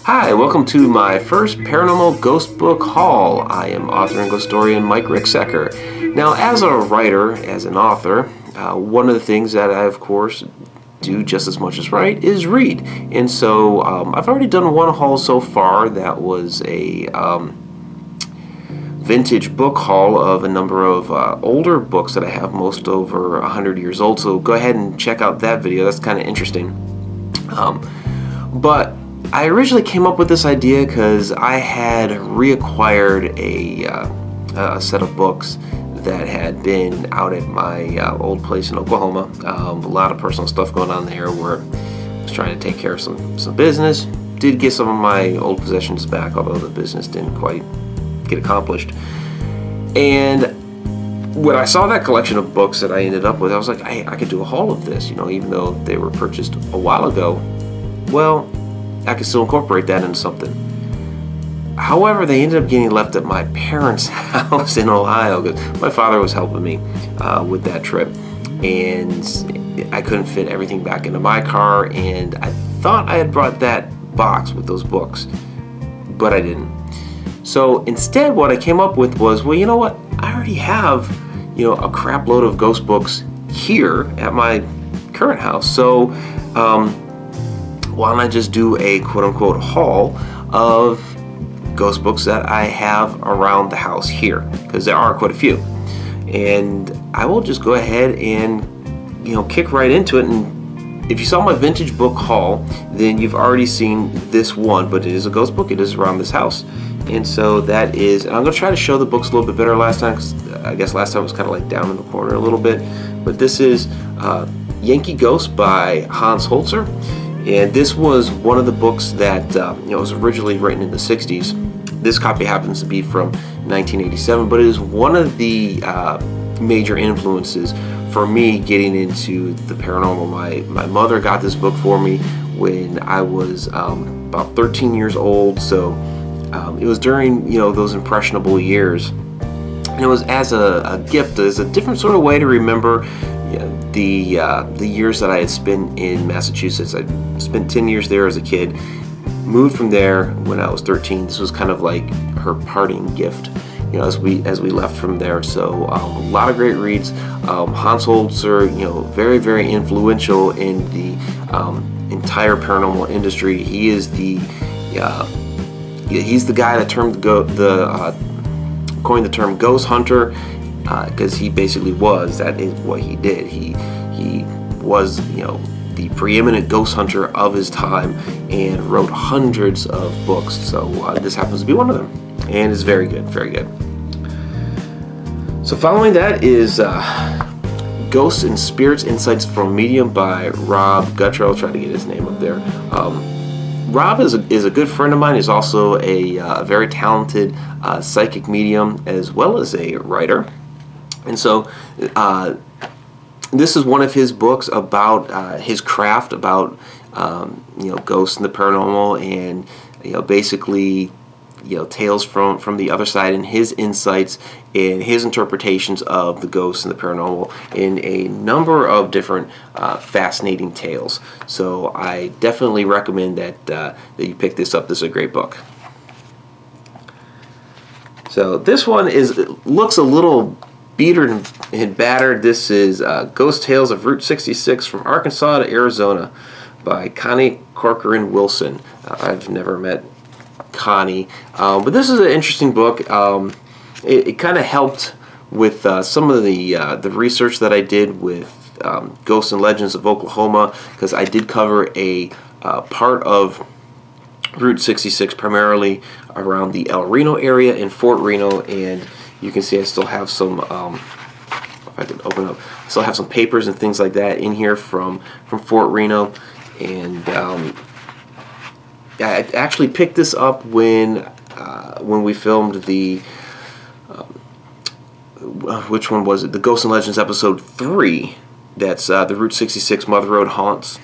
Hi, welcome to my first paranormal ghost book haul. I am author and ghost historian Mike Ricksecker. Now, as a writer, as an author, one of the things that I, of course, do just as much as write is read. And so I've already done one haul so far that was a vintage book haul of a number of older books that I have, most over 100 years old. So go ahead and check out that video. That's kind of interesting. But I originally came up with this idea because I had reacquired a set of books that had been out at my old place in Oklahoma. A lot of personal stuff going on there where I was trying to take care of some business. Did get some of my old possessions back, although the business didn't quite get accomplished. And when I saw that collection of books that I ended up with, I was like, hey, I could do a haul of this, even though they were purchased a while ago. Well, I could still incorporate that into something. However, they ended up getting left at my parents' house in Ohio because my father was helping me with that trip, and I couldn't fit everything back into my car, and I thought I had brought that box with those books, but I didn't. So instead what I came up with was, well, you know what? I already have, a crap load of ghost books here at my current house, so why don't I just do a quote-unquote haul of ghost books that I have around the house here, because there are quite a few. And I will just go ahead and kick right into it. And if you saw my vintage book haul, then you've already seen this one, but it is a ghost book. It is around this house. And so that is, and I'm going to try to show the books a little bit better last time, because I guess last time was kind of like down in the corner a little bit. But this is Yankee Ghost by Hans Holzer. And this was one of the books that was originally written in the 60s. This copy happens to be from 1987, but it is one of the major influences for me getting into the paranormal. My mother got this book for me when I was about 13 years old, so it was during those impressionable years, and it was as a gift, as a different sort of way to remember the years that I had spent in Massachusetts. I spent 10 years there as a kid, moved from there when I was 13. This was kind of like her parting gift, as we left from there. So a lot of great reads. Hans Holzer, very, very influential in the entire paranormal industry. He is he's the guy that coined the term ghost hunter, because he basically was. That is what he did. He was the preeminent ghost hunter of his time and wrote hundreds of books. So this happens to be one of them, and it's very good, very good. So following that is Ghosts and Spirits Insights from Medium by Rob Gutro. I'll try to get his name up there. Rob is a good friend of mine. He's also a very talented psychic medium as well as a writer. And so this is one of his books about his craft, about ghosts and the paranormal, and basically tales from the other side, and his insights and his interpretations of the ghosts and the paranormal in a number of different fascinating tales. So I definitely recommend that you pick this up. This is a great book. So this one looks a little beaten and battered. This is Ghost Tales of Route 66 from Arkansas to Arizona by Connie Corcoran Wilson. I've never met Connie, but this is an interesting book. It kind of helped with some of the research that I did with Ghosts and Legends of Oklahoma, because I did cover a part of Route 66 primarily around the El Reno area in Fort Reno, and you can see I still have some, if I can open up, I still have some papers and things like that in here from Fort Reno. And I actually picked this up when we filmed the, which one was it? The Ghosts and Legends episode 3. That's the Route 66 Mother Road Haunts.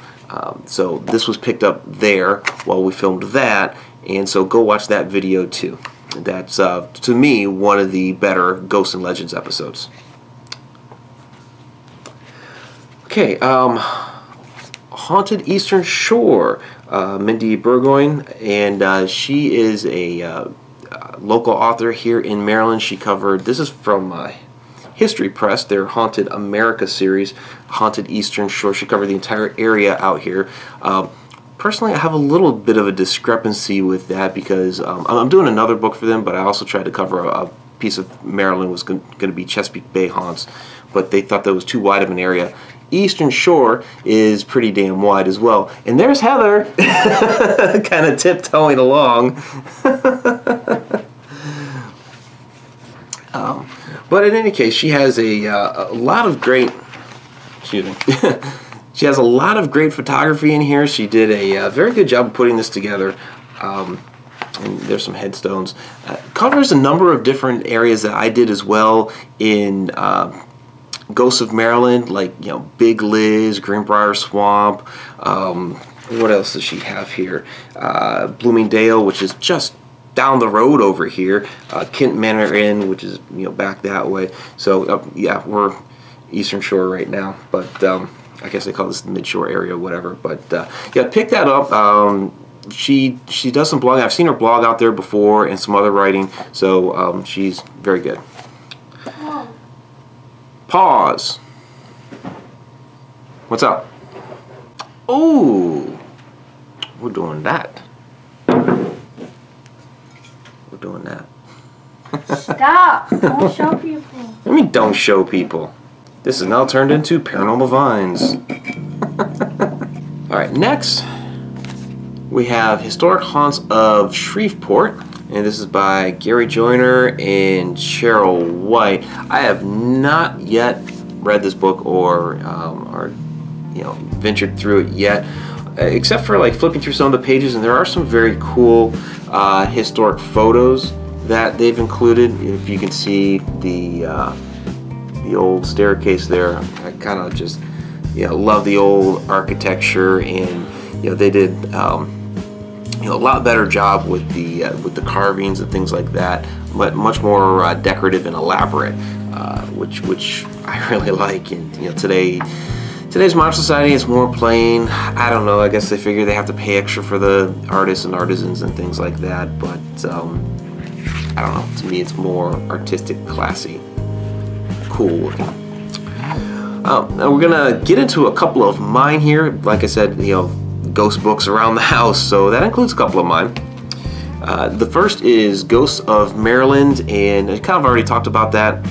So this was picked up there while we filmed that, and so go watch that video too. That's, to me, one of the better Ghosts and Legends episodes. Okay, Haunted Eastern Shore Mindy Burgoyne, and she is a local author here in Maryland. She covered, this is from History Press, their Haunted America series, Haunted Eastern Shore. She covered the entire area out here. Personally, I have a little bit of a discrepancy with that because I'm doing another book for them, but I also tried to cover a piece of Maryland was going to be Chesapeake Bay haunts, but they thought that was too wide of an area. Eastern Shore is pretty damn wide as well. And there's Heather, kind of tiptoeing along. But in any case, she has a lot of great, excuse me, she has a lot of great photography in here. She did a very good job of putting this together. And there's some headstones. Covers a number of different areas that I did as well in Ghosts of Maryland, like, you know, Big Liz, Greenbrier Swamp. What else does she have here? Bloomingdale, which is just down the road over here. Kent Manor Inn, which is, you know, back that way. So yeah, we're Eastern Shore right now, but I guess they call this the Midshore area, whatever. But yeah, pick that up. She does some blogging. I've seen her blog out there before and some other writing, so she's very good. Pause. What's up? Oh, we're doing that. We're doing that. Stop! Don't show people. What do you mean, don't show people? This is now turned into Paranormal Vines. Alright, next we have Historic Haunts of Shreveport, and this is by Gary Joyner and Cheryl White. I have not yet read this book or you know, ventured through it yet, except for like flipping through some of the pages, and there are some very cool historic photos that they've included. If you can see the old staircase there, I kind of just, you know, love the old architecture, and you know, they did you know, a lot better job with the carvings and things like that, but much more decorative and elaborate, which I really like. And you know, today's modern society is more plain. I don't know, I guess they figure they have to pay extra for the artists and artisans and things like that, but I don't know, to me it's more artistic, classy, cool looking. Now we're gonna get into a couple of mine here. Like I said, you know, ghost books around the house, so that includes a couple of mine. The first is Ghosts of Maryland, and I kind of already talked about that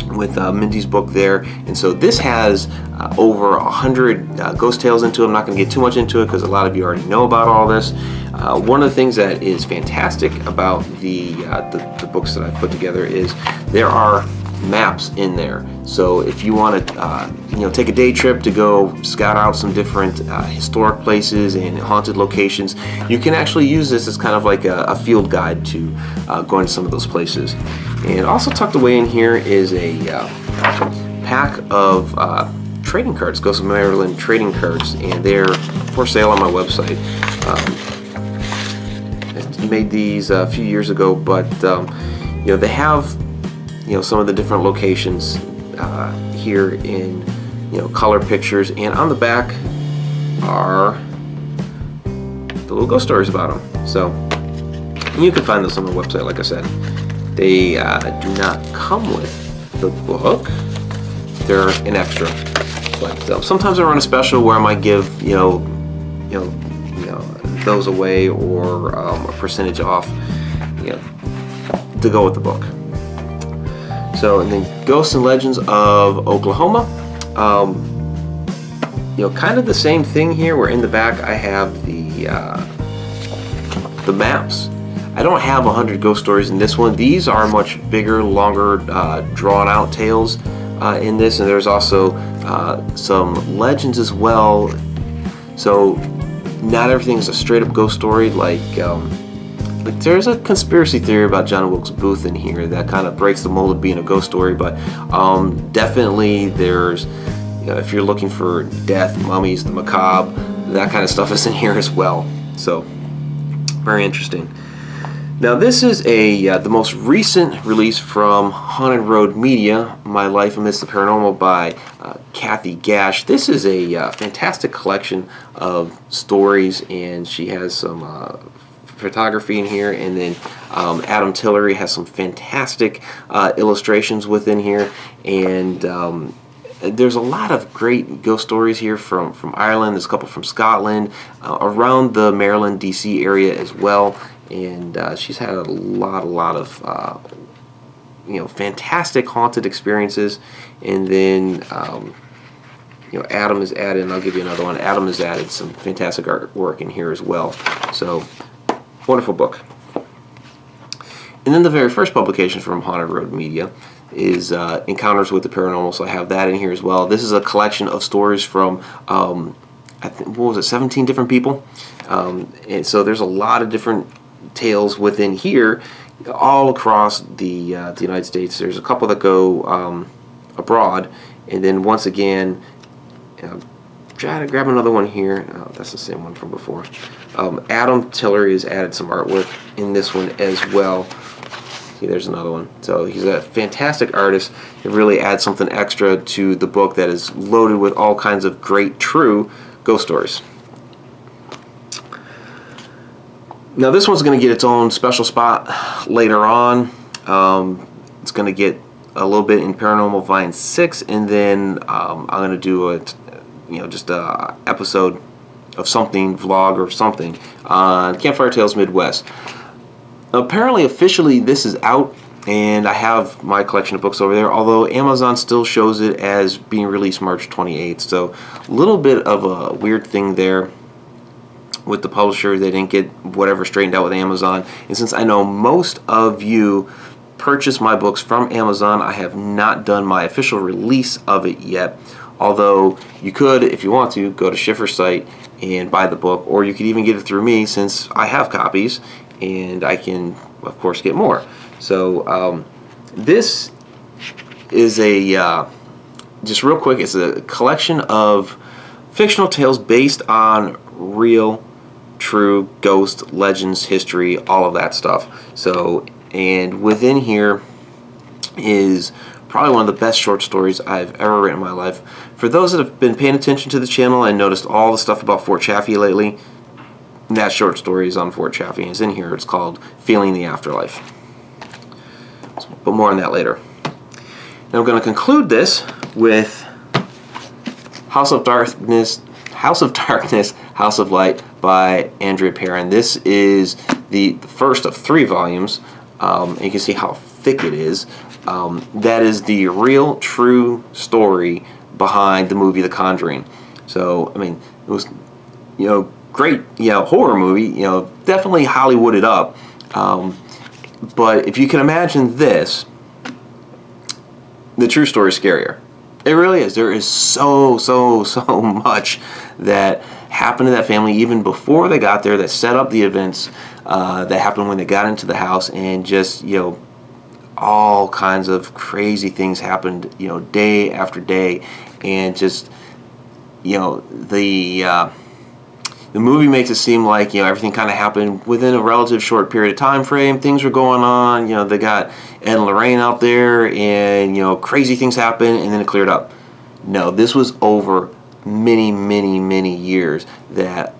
with Mindy's book there. And so this has over 100 ghost tales into it. I'm not going to get too much into it because a lot of you already know about all this. One of the things that is fantastic about the books that I've put together is there are maps in there. So if you want to you know, take a day trip to go scout out some different historic places and haunted locations, you can actually use this as kind of like a field guide to going to some of those places. And also tucked away in here is a pack of trading cards, Ghosts of Maryland trading cards, and they're for sale on my website. I made these a few years ago, but you know, they have, you know, some of the different locations here in, you know, color pictures, and on the back are the little ghost stories about them. So you can find those on the website. Like I said, they do not come with the book; they're an extra. But sometimes I run a special where I might give, you know, those away, or a percentage off, you know, to go with the book. So, and then Ghosts and Legends of Oklahoma. You know, kind of the same thing here, where in the back I have the maps. I don't have 100 ghost stories in this one. These are much bigger, longer, drawn out tales in this, and there's also some legends as well. So not everything is a straight up ghost story. Like there's a conspiracy theory about John Wilkes Booth in here that kind of breaks the mold of being a ghost story, but definitely there's, you know, if you're looking for death, mummies, the macabre, that kind of stuff is in here as well. So very interesting. Now this is the most recent release from Haunted Road Media, My Life Amidst the Paranormal by Kathy Gash. This is a fantastic collection of stories, and she has some photography in here, and then Adam Tillery has some fantastic illustrations within here, and there's a lot of great ghost stories here from Ireland. There's a couple from Scotland, around the Maryland, D.C. area as well. And she's had a lot of fantastic haunted experiences. And then Adam has added, and I'll give you another one. Adam has added some fantastic artwork in here as well. So wonderful book. And then the very first publication from Haunted Road Media is Encounters with the Paranormal. So I have that in here as well. This is a collection of stories from I think, what was it, 17 different people. And so there's a lot of different tales within here, all across the United States. There's a couple that go abroad, and then once again, try to grab another one here. That's the same one from before. Adam Tillery has added some artwork in this one as well. See, there's another one. So he's a fantastic artist. It really adds something extra to the book that is loaded with all kinds of great, true ghost stories. Now this one's going to get its own special spot later on. It's going to get a little bit in Paranormal Vine 6, and then I'm going to do just a episode of something, vlog or something, on Campfire Tales Midwest. Apparently, officially, this is out, and I have my collection of books over there, although Amazon still shows it as being released March 28th. So a little bit of a weird thing there with the publisher. They didn't get whatever straightened out with Amazon. And since I know most of you purchase my books from Amazon, I have not done my official release of it yet. Although you could, if you want to, go to Schiffer's site and buy the book, or you could even get it through me since I have copies and I can, of course, get more. So this is just real quick, it's a collection of fictional tales based on real, true ghost legends, history, all of that stuff. So, and within here is probably one of the best short stories I've ever written in my life. For those that have been paying attention to the channel and noticed all the stuff about Fort Chaffee lately, that short story is on Fort Chaffee. It's in here. It's called Feeling the Afterlife. But more on that later. Now I'm going to conclude this with House of Darkness, House of Light by Andrea Perron. This is the first of 3 volumes. And you can see how thick it is. That is the real, true story behind the movie The Conjuring. So, I mean, it was, great, horror movie, definitely Hollywooded up. But if you can imagine this, the true story is scarier. It really is. There is so much that happened to that family even before they got there, that set up the events that happened when they got into the house, and just, all kinds of crazy things happened, day after day. And just, the movie makes it seem like, everything kind of happened within a relative short period of time frame. Things were going on, they got Ed and Lorraine out there, and, crazy things happened, and then it cleared up. No, this was over many years that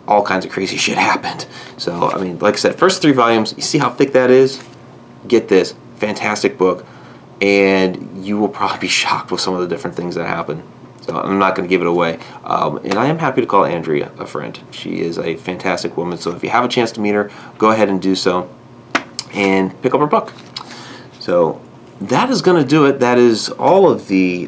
all kinds of crazy shit happened. So, I mean, like I said, first 3 volumes, you see how thick that is? Get this. Fantastic book. And you will probably be shocked with some of the different things that happen. So I'm not going to give it away. And I am happy to call Andrea a friend. She is a fantastic woman. So if you have a chance to meet her, go ahead and do so. And pick up her book. So that is going to do it. That is all of the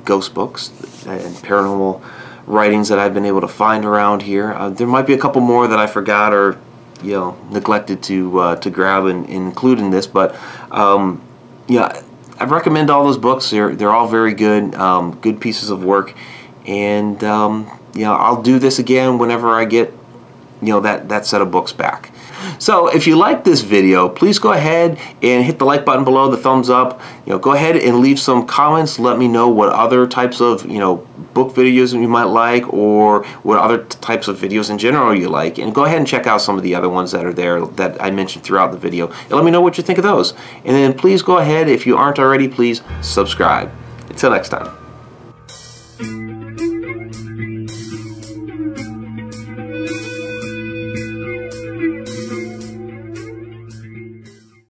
ghost books and paranormal writings that I've been able to find around here. There might be a couple more that I forgot or neglected to grab and include in this, but yeah, I recommend all those books. They're all very good, good pieces of work, and I'll do this again whenever I get that set of books back. So if you like this video, please go ahead and hit the like button below, the thumbs up. Go ahead and leave some comments. Let me know what other types of book videos you might like, or what other types of videos in general you like. And go ahead and check out some of the other ones that are there that I mentioned throughout the video. And let me know what you think of those. And then please go ahead, if you aren't already, please subscribe. Until next time.